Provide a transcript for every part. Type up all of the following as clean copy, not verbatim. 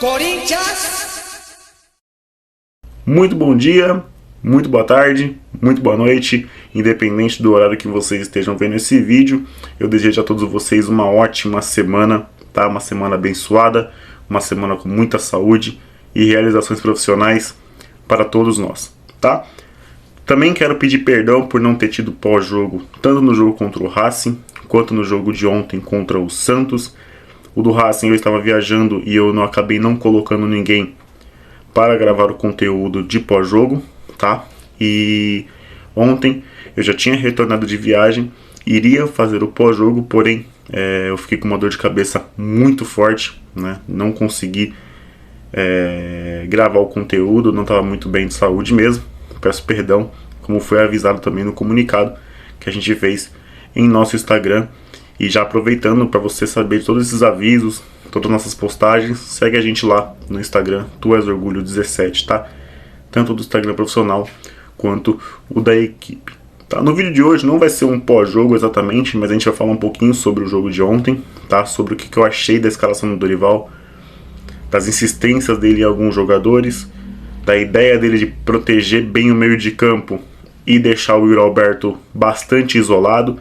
Corinthians! Muito bom dia, muito boa tarde, muito boa noite, independente do horário que vocês estejam vendo esse vídeo. Eu desejo a todos vocês uma ótima semana, tá? Uma semana abençoada, uma semana com muita saúde e realizações profissionais para todos nós, tá? Também quero pedir perdão por não ter tido pós-jogo, tanto no jogo contra o Racing, quanto no jogo de ontem contra o Santos. O do Racing eu estava viajando e eu acabei não colocando ninguém para gravar o conteúdo de pós-jogo, tá? E ontem eu já tinha retornado de viagem, iria fazer o pós-jogo, porém eu fiquei com uma dor de cabeça muito forte, né? Não consegui gravar o conteúdo, não estava muito bem de saúde mesmo. Peço perdão, como foi avisado também no comunicado que a gente fez em nosso Instagram. E já aproveitando para você saber de todos esses avisos, todas as nossas postagens, segue a gente lá no Instagram, Tu És Orgulho 17, tá? Tanto do Instagram profissional quanto o da equipe. Tá? No vídeo de hoje não vai ser um pós-jogo exatamente, mas a gente vai falar um pouquinho sobre o jogo de ontem, tá? Sobre o que eu achei da escalação do Dorival, das insistências dele em alguns jogadores, da ideia dele de proteger bem o meio de campo e deixar o Yuri Alberto bastante isolado.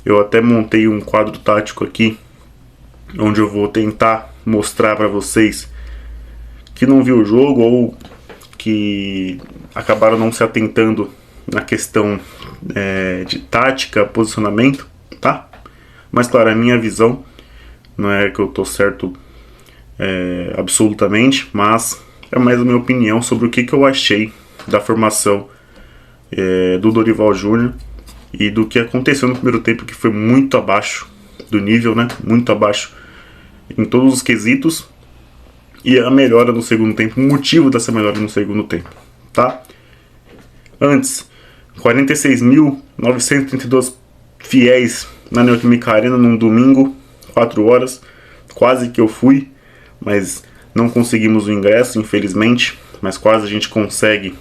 Eu até montei um quadro tático aqui, onde eu vou tentar mostrar para vocês que não viu o jogo ou que acabaram não se atentando na questão de tática, posicionamento, tá? Mas claro, a minha visão, não é que eu tô certo absolutamente, mas é mais a minha opinião sobre o que eu achei da formação do Dorival Júnior e do que aconteceu no primeiro tempo, que foi muito abaixo do nível, né? Muito abaixo em todos os quesitos. E a melhora no segundo tempo, o motivo dessa melhora no segundo tempo, tá? Antes, 46.932 fiéis na Neoquímica Arena num domingo, 4 horas. Quase que eu fui, mas não conseguimos o ingresso, infelizmente. Mas quase a gente consegue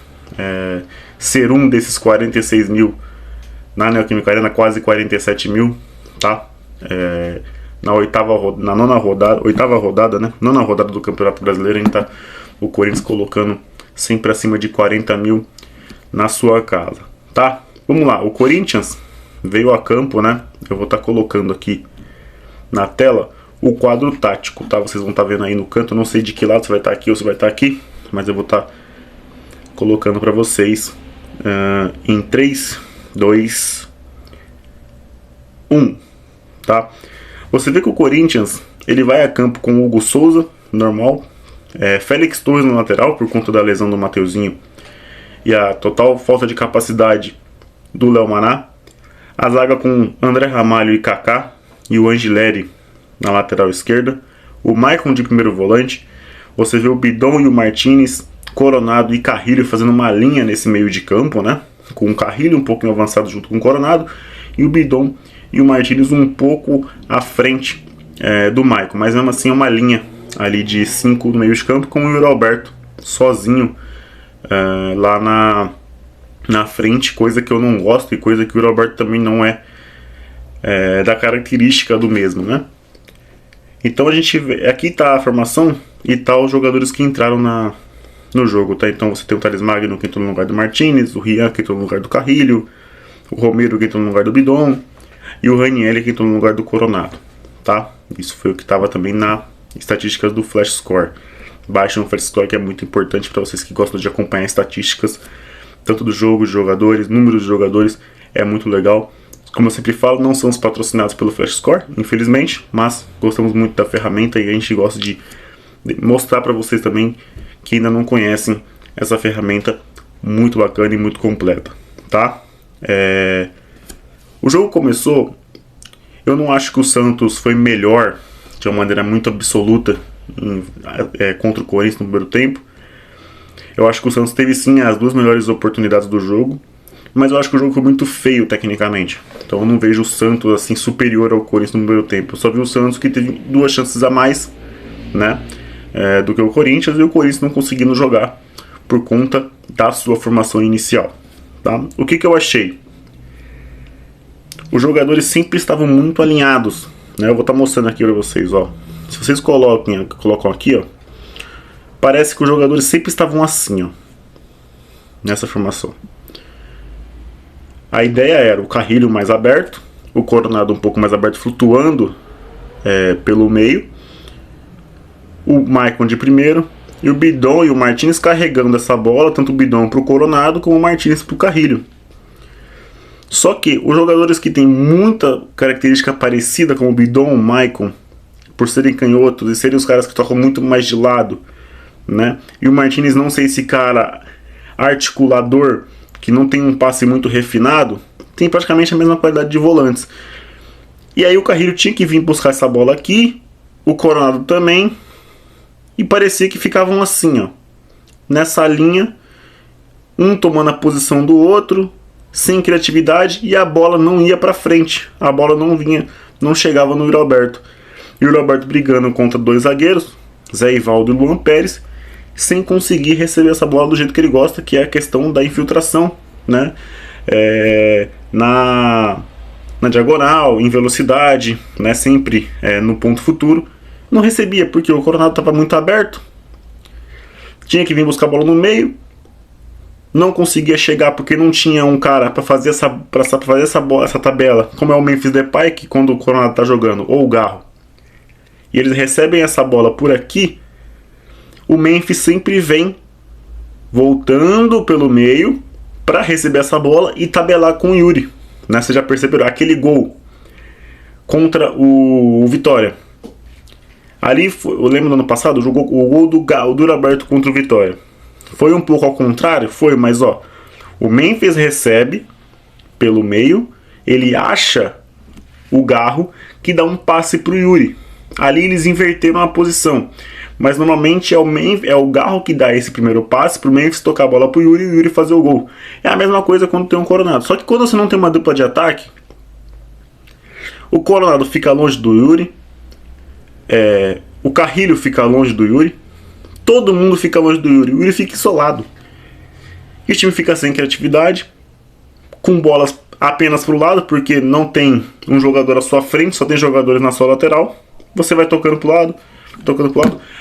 ser um desses 46 mil na Neoquímica Arena, quase 47 mil, tá? Nona rodada do Campeonato Brasileiro, a gente tá o Corinthians colocando sempre acima de 40 mil na sua casa, tá? Vamos lá, o Corinthians veio a campo, né? Eu vou estar colocando aqui na tela o quadro tático, tá? Vocês vão estar vendo aí no canto, eu não sei de que lado você vai estar aqui ou se vai estar aqui, mas eu vou estar colocando para vocês em 3, 2, 1, tá? Você vê que o Corinthians, ele vai a campo com o Hugo Souza, normal, Félix Torres no lateral, por conta da lesão do Mateuzinho e a total falta de capacidade do Léo Maná, a zaga com André Ramalho e Kaká, e o Angileri na lateral esquerda, o Maicon de primeiro volante, você vê o Bidon e o Martinez, Coronado e Carrilho fazendo uma linha nesse meio de campo, né? Com o Carrilho um pouquinho avançado junto com o Coronado, e o Bidon e o Martinez um pouco à frente do Maicon, mas mesmo assim é uma linha ali de 5 no meio de campo, com o Yuri Alberto sozinho lá na frente, coisa que eu não gosto e coisa que o Yuri Alberto também não é da característica do mesmo, né? Então a gente vê, aqui tá a formação e tá os jogadores que entraram no jogo, tá? Então você tem o Thales Magno que entrou no lugar do Martinez, o Rian que entrou no lugar do Carrilho, o Romero que entrou no lugar do Bidon e o Ranieri que entrou no lugar do Coronado, tá? Isso foi o que estava também na estatísticas do Flash Score. Baixem o Flash Score, que é muito importante para vocês que gostam de acompanhar estatísticas tanto do jogo, de jogadores, números de jogadores, é muito legal. Como eu sempre falo, não somos patrocinados pelo Flash Score, infelizmente, mas gostamos muito da ferramenta e a gente gosta de mostrar para vocês também que ainda não conhecem essa ferramenta muito bacana e muito completa, tá? O jogo começou, eu não acho que o Santos foi melhor de uma maneira muito absoluta contra o Corinthians no primeiro tempo. Eu acho que o Santos teve sim as duas melhores oportunidades do jogo, mas eu acho que o jogo foi muito feio tecnicamente. Então eu não vejo o Santos assim superior ao Corinthians no primeiro tempo. Eu só vi o Santos que teve 2 chances a mais, né, do que o Corinthians, e o Corinthians não conseguindo jogar por conta da sua formação inicial, tá? O que eu achei? Os jogadores sempre estavam muito alinhados, né? Eu vou estar mostrando aqui para vocês, ó. Se vocês colocam aqui, ó, parece que os jogadores sempre estavam assim, ó, nessa formação. A ideia era o Carrilho mais aberto, o Coronado um pouco mais aberto, flutuando pelo meio, o Maicon de primeiro, e o Bidon e o Martínez carregando essa bola, tanto o Bidon para o Coronado como o Martínez para o Carrilho. Só que os jogadores que têm muita característica parecida, como o Bidon, o Maicon, por serem canhotos e serem os caras que tocam muito mais de lado, né? E o Martínez não ser esse cara articulador, que não tem um passe muito refinado, tem praticamente a mesma qualidade de volantes. E aí o Carrilho tinha que vir buscar essa bola aqui, o Coronado também, e parecia que ficavam assim, ó, nessa linha, um tomando a posição do outro, sem criatividade, e a bola não ia para frente, a bola não vinha, não chegava no Yuri Alberto. Yuri Alberto brigando contra dois zagueiros, Zé Ivaldo e Luan Pérez, sem conseguir receber essa bola do jeito que ele gosta, que é a questão da infiltração, né? Na diagonal, em velocidade, né? Sempre no ponto futuro. Não recebia, porque o Coronado estava muito aberto, tinha que vir buscar a bola no meio, não conseguia chegar porque não tinha um cara para fazer essa tabela, como é o Memphis Depay, que quando o Coronado está jogando, ou o Garro, e eles recebem essa bola por aqui, o Memphis sempre vem voltando pelo meio para receber essa bola e tabelar com o Yuri, né? Você já perceberam? Aquele gol contra o Vitória. Ali, eu lembro do ano passado, o gol do Yuri Alberto contra o Vitória. Foi um pouco ao contrário? Foi, mas ó, o Memphis recebe pelo meio, ele acha o Garro, que dá um passe pro Yuri. Ali eles inverteram a posição. Mas normalmente é o Garro que dá esse primeiro passe pro Memphis tocar a bola pro Yuri e o Yuri fazer o gol. É a mesma coisa quando tem um Coronado. Só que quando você não tem uma dupla de ataque, o Coronado fica longe do Yuri, o Carrilho fica longe do Yuri, todo mundo fica longe do Yuri, o Yuri fica isolado. E o time fica sem criatividade, com bolas apenas pro lado, porque não tem um jogador à sua frente, só tem jogadores na sua lateral. Você vai tocando pro lado,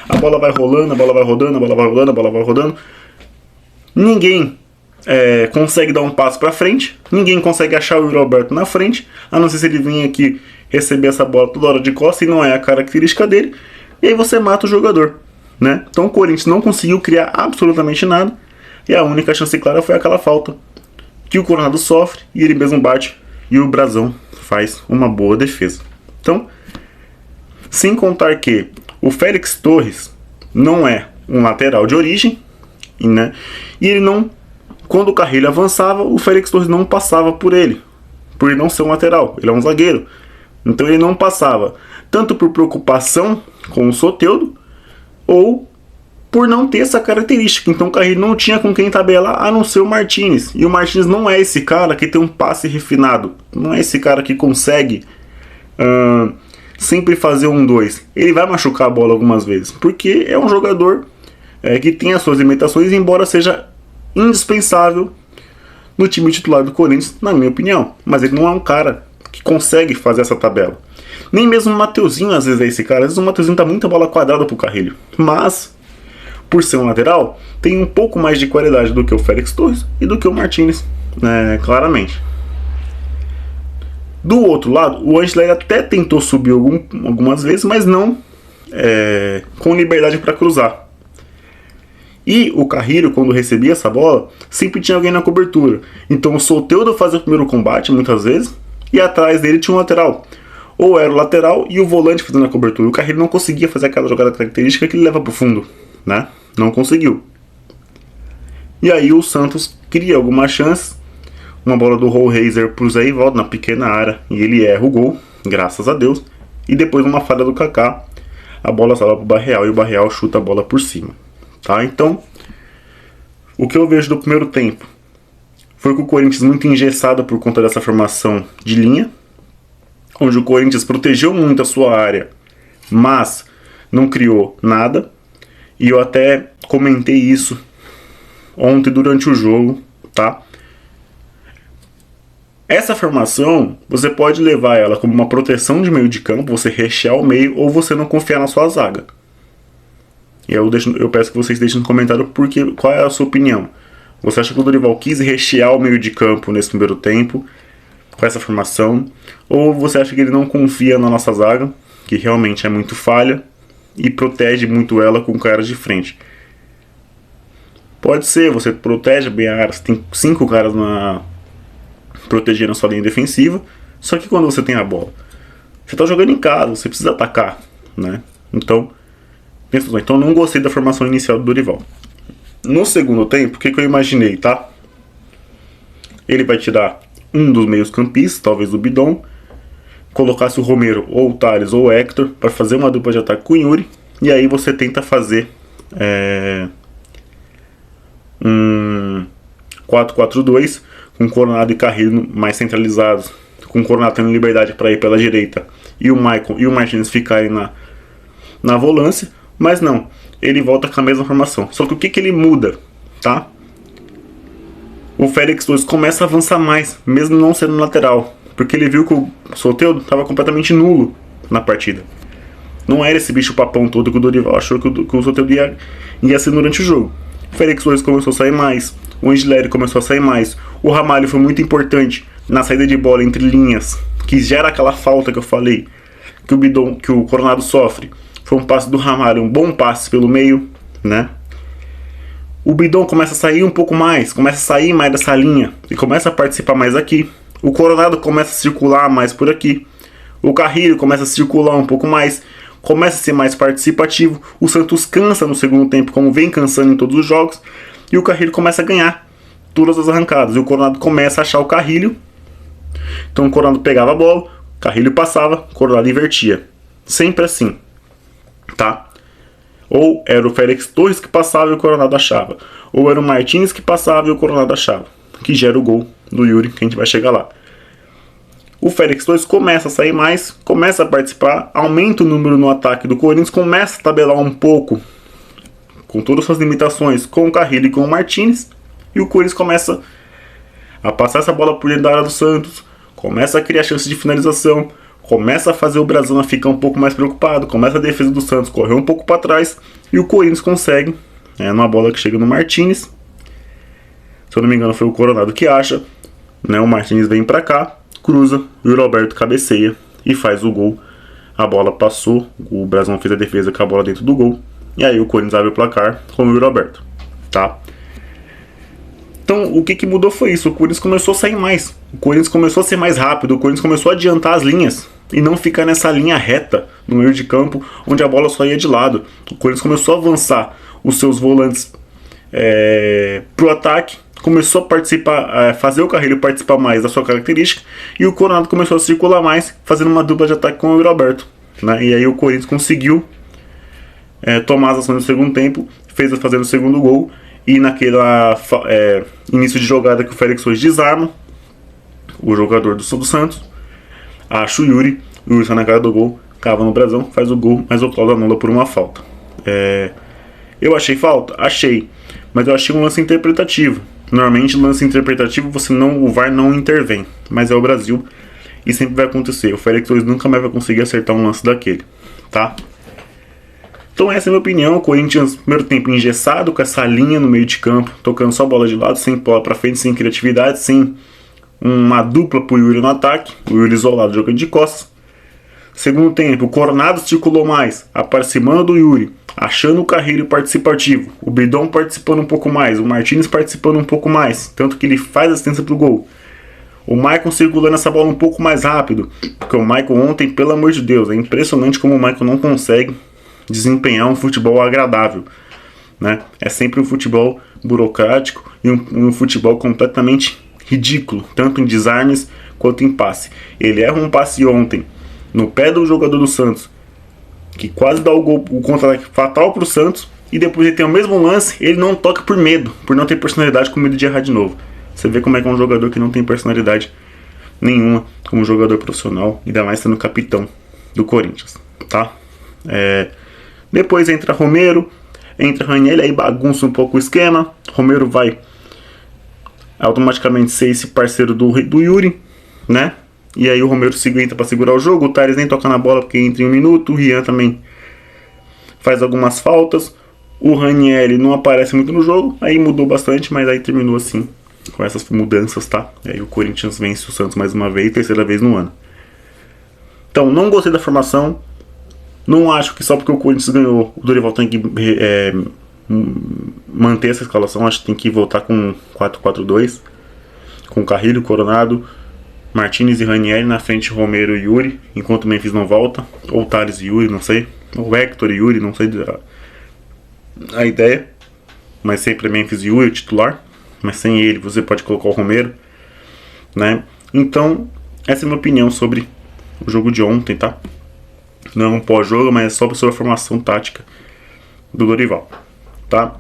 a bola vai rolando, a bola vai rodando, a bola vai rodando, a bola vai rodando. Ninguém consegue dar um passo para frente, ninguém consegue achar o Yuri Alberto na frente, a não ser se ele vir aqui receber essa bola toda hora de costas, e não é a característica dele, e aí você mata o jogador, né? Então o Corinthians não conseguiu criar absolutamente nada, e a única chance clara foi aquela falta que o Coronado sofre, e ele mesmo bate, e o Brazão faz uma boa defesa. Então, sem contar que o Félix Torres não é um lateral de origem, né? E ele não, quando o Carrilho avançava, o Félix Torres não passava por ele não ser um lateral, ele é um zagueiro. Então ele não passava, tanto por preocupação com o Soteldo, ou por não ter essa característica. Então o Carrilho não tinha com quem tabelar a não ser o Martínez. E o Martínez não é esse cara que tem um passe refinado, não é esse cara que consegue sempre fazer 1-2. Ele vai machucar a bola algumas vezes, porque é um jogador que tem as suas limitações, embora seja indispensável no time titular do Corinthians, na minha opinião. Mas ele não é um cara que consegue fazer essa tabela. Nem mesmo o Mateuzinho às vezes é esse cara. Às vezes o Mateuzinho tá muita bola quadrada pro Carrilho, mas por ser um lateral, tem um pouco mais de qualidade do que o Félix Torres e do que o Martínez, claramente. Do outro lado, o Angel até tentou subir algumas vezes, mas não com liberdade para cruzar. E o Carrilho, quando recebia essa bola, sempre tinha alguém na cobertura. Então o Soteldo fazia o primeiro combate, muitas vezes, e atrás dele tinha um lateral. Ou era o lateral e o volante fazendo a cobertura. O Carrilho não conseguia fazer aquela jogada característica que ele leva para o fundo, né? Não conseguiu. E aí o Santos cria alguma chance. Uma bola do Rollraiser pro Zé Ivaldo na pequena área, e ele erra o gol, graças a Deus. E depois uma falha do Kaká, a bola salva pro Barreal e o Barreal chuta a bola por cima. Tá? Então, o que eu vejo do primeiro tempo foi que o Corinthians muito engessado por conta dessa formação de linha, onde o Corinthians protegeu muito a sua área, mas não criou nada. E eu até comentei isso ontem durante o jogo, tá? Essa formação, você pode levar ela como uma proteção de meio de campo, você rechear o meio, ou você não confiar na sua zaga. E eu peço que vocês deixem no comentário qual é a sua opinião. Você acha que o Dorival quis rechear o meio de campo nesse primeiro tempo, com essa formação? Ou você acha que ele não confia na nossa zaga, que realmente é muito falha, e protege muito ela com caras de frente? Pode ser, você protege bem a área, você tem 5 caras protegendo a sua linha defensiva, só que quando você tem a bola, você está jogando em casa, você precisa atacar, né? Então não gostei da formação inicial do Dorival. No segundo tempo, o que eu imaginei, tá? Ele vai tirar um dos meios campistas, talvez o Bidon, colocasse o Romero, ou o Thales, ou o Hector, para fazer uma dupla de ataque com o Yuri, e aí você tenta fazer um 4-4-2, com Coronado e Carrilho mais centralizados, com o Coronado tendo liberdade para ir pela direita, e o Maicon e o Martins ficarem na volância. Mas não, ele volta com a mesma formação. Só que o que ele muda, tá? O Félix 2 começa a avançar mais, mesmo não sendo lateral, porque ele viu que o Soteldo estava completamente nulo na partida. Não era esse bicho papão todo que o Dorival achou que o Soteldo ia ser durante o jogo. O Félix 2 começou a sair mais, o Angileri começou a sair mais, o Ramalho foi muito importante na saída de bola entre linhas, que gera aquela falta que eu falei, que o Coronado sofre. Foi um passe do Ramalho, um bom passe pelo meio, né? O Bidon começa a sair um pouco mais, começa a sair mais dessa linha e começa a participar mais aqui. O Coronado começa a circular mais por aqui. O Carrilho começa a circular um pouco mais, começa a ser mais participativo. O Santos cansa no segundo tempo, como vem cansando em todos os jogos, e o Carrilho começa a ganhar todas as arrancadas. E o Coronado começa a achar o Carrilho. Então o Coronado pegava a bola, o Carrilho passava, o Coronado invertia. Sempre assim. Tá? Ou era o Félix Torres que passava e o Coronado achava, ou era o Martins que passava e o Coronado achava, que gera o gol do Yuri, que a gente vai chegar lá. O Félix Torres começa a sair mais, começa a participar, aumenta o número no ataque do Corinthians, começa a tabelar um pouco, com todas as suas limitações, com o Carrilho e com o Martins, e o Corinthians começa a passar essa bola por dentro da área do Santos, começa a criar chances de finalização, começa a fazer o Brasil ficar um pouco mais preocupado, começa a defesa do Santos correr um pouco para trás, e o Corinthians consegue, numa bola que chega no Martins, se eu não me engano foi o Coronado que acha, né, o Martins vem para cá, cruza, e o Roberto cabeceia e faz o gol. A bola passou, o Brasil fez a defesa com a bola dentro do gol, e aí o Corinthians abre o placar com o Roberto, tá? Então, o que mudou foi isso. O Corinthians começou a sair mais. O Corinthians começou a ser mais rápido. O Corinthians começou a adiantar as linhas e não ficar nessa linha reta no meio de campo, onde a bola só ia de lado. O Corinthians começou a avançar os seus volantes pro ataque. Começou a participar, fazer o Carrilho participar mais da sua característica. E o Coronado começou a circular mais, fazendo uma dupla de ataque com o Roberto, né? E aí o Corinthians conseguiu tomar as ações no segundo tempo, fazendo o segundo gol. E naquela início de jogada que o Félix hoje desarma o jogador do Santos, acha o Yuri está na cara do gol, cava no brasão, faz o gol, mas o Cláudio anula por uma falta. Eu achei falta? Achei, mas eu achei um lance interpretativo. Normalmente lance interpretativo o VAR não intervém, mas é o Brasil e sempre vai acontecer. O Félix hoje nunca mais vai conseguir acertar um lance daquele, tá? Então essa é a minha opinião. O Corinthians, primeiro tempo engessado, com essa linha no meio de campo, tocando só bola de lado, sem bola pra frente, sem criatividade, sem uma dupla pro Yuri no ataque, o Yuri isolado jogando de costas. Segundo tempo, o Coronado circulou mais, aproximando do Yuri, achando o Carrilho participativo, o Bidon participando um pouco mais, o Martins participando um pouco mais, tanto que ele faz assistência pro gol. O Maicon circulando essa bola um pouco mais rápido, porque o Maicon ontem, pelo amor de Deus, é impressionante como o Maicon não consegue desempenhar um futebol agradável, né? É sempre um futebol burocrático e um futebol completamente ridículo, tanto em desarmes quanto em passe. Ele erra um passe ontem no pé do jogador do Santos, que quase dá o contra-ataque fatal para o Santos, e depois ele tem o mesmo lance, ele não toca por medo, por não ter personalidade, com medo de errar de novo. Você vê como é que é um jogador que não tem personalidade nenhuma como jogador profissional, ainda mais sendo capitão do Corinthians, tá? Depois entra Romero, entra Ranieri, aí bagunça um pouco o esquema. Romero vai automaticamente ser esse parceiro do Yuri, né? E aí o Romero entra para segurar o jogo. O Thales nem toca na bola porque entra em um minuto. O Rian também faz algumas faltas. O Ranieri não aparece muito no jogo, aí mudou bastante, mas aí terminou assim, com essas mudanças, tá? E aí o Corinthians vence o Santos mais uma vez, terceira vez no ano. Então, não gostei da formação. Não acho que só porque o Corinthians ganhou, o Dorival tem que manter essa escalação. Acho que tem que voltar com 4-4-2, com Carrilho, Coronado, Martinez e Ranieri, na frente Romero e Yuri, enquanto o Memphis não volta, ou Thales e Yuri, não sei, ou Hector e Yuri, não sei a ideia, mas sempre é Memphis e Yuri titular, mas sem ele você pode colocar o Romero, né? Então, essa é a minha opinião sobre o jogo de ontem, tá? Não é um pós-jogo, mas é só sobre a formação tática do Dorival, tá?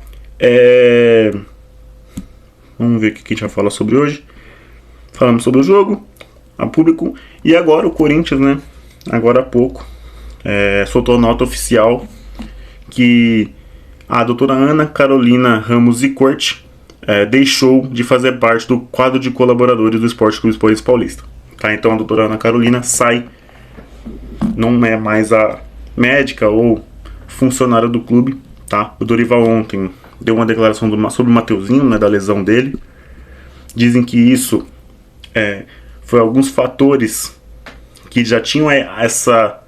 Vamos ver o que a gente vai falar sobre hoje. Falamos sobre o jogo, a público, e agora o Corinthians, né? Agora há pouco, soltou a nota oficial que a doutora Ana Carolina Ramos Zicorte deixou de fazer parte do quadro de colaboradores do Esporte Clube Esporte Paulista. Tá? Então a doutora Ana Carolina sai, não é mais a médica ou funcionária do clube. Tá? O Dorival ontem deu uma declaração sobre o Mateuzinho, né, da lesão dele. Dizem que isso foi alguns fatores que já tinham essa...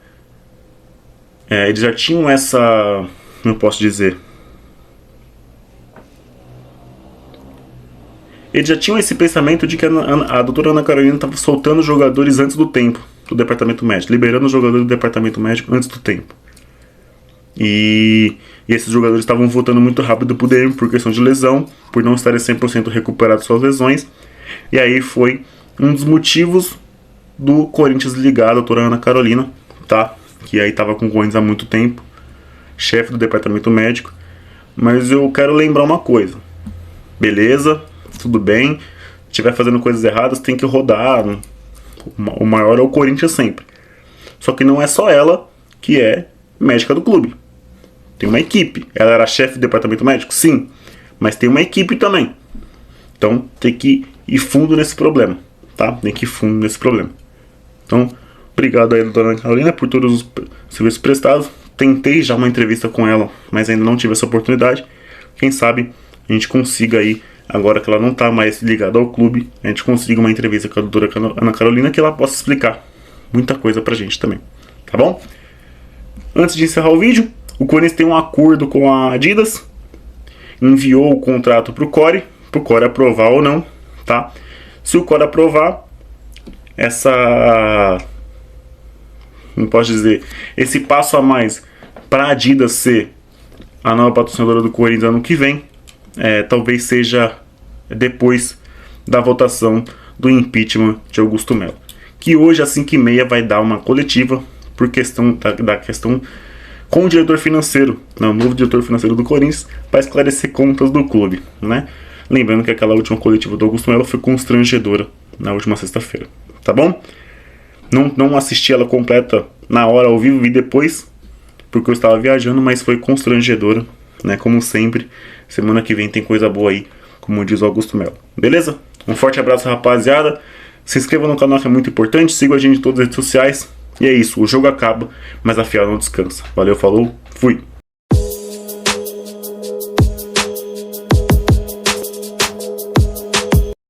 eles já tinham essa... como eu posso dizer? Eles já tinham esse pensamento de que a doutora Ana Carolina estava soltando jogadores antes do tempo do departamento médico, liberando os jogadores do departamento médico antes do tempo. E esses jogadores estavam voltando muito rápido pro DM por questão de lesão, por não estarem 100% recuperados de suas lesões. E aí foi um dos motivos do Corinthians ligar a doutora Ana Carolina, tá? Que aí estava com o Corinthians há muito tempo, chefe do departamento médico. Mas eu quero lembrar uma coisa. Beleza, tudo bem. Se estiver fazendo coisas erradas, tem que rodar. O maior é o Corinthians sempre. Só que não é só ela que é médica do clube. Tem uma equipe. Ela era chefe do departamento médico? Sim. Mas tem uma equipe também. Então tem que ir fundo nesse problema. Tá? Tem que ir fundo nesse problema. Então, obrigado aí, doutora Ana Carolina, por todos os serviços prestados. Tentei já uma entrevista com ela, mas ainda não tive essa oportunidade. Quem sabe a gente consiga aí, agora que ela não está mais ligada ao clube, a gente consiga uma entrevista com a doutora Ana Carolina, que ela possa explicar muita coisa pra gente também. Tá bom? Antes de encerrar o vídeo, o Corinthians tem um acordo com a Adidas, enviou o contrato pro Core aprovar ou não, tá? Se o Core aprovar, não posso dizer, esse passo a mais para a Adidas ser a nova patrocinadora do Corinthians ano que vem, talvez seja depois da votação do impeachment de Augusto Melo, que hoje às 5h30 vai dar uma coletiva por questão da questão com o diretor financeiro, né, o novo diretor financeiro do Corinthians, para esclarecer contas do clube, né? Lembrando que aquela última coletiva do Augusto Melo foi constrangedora na última sexta-feira, tá bom? Não assisti ela completa na hora ao vivo, vi depois, porque eu estava viajando, mas foi constrangedora, né? Como sempre, semana que vem tem coisa boa aí, como diz o Augusto Melo. Beleza? Um forte abraço, rapaziada. Se inscreva no canal que é muito importante, siga a gente em todas as redes sociais. E é isso, o jogo acaba, mas a fiel não descansa. Valeu, falou, fui!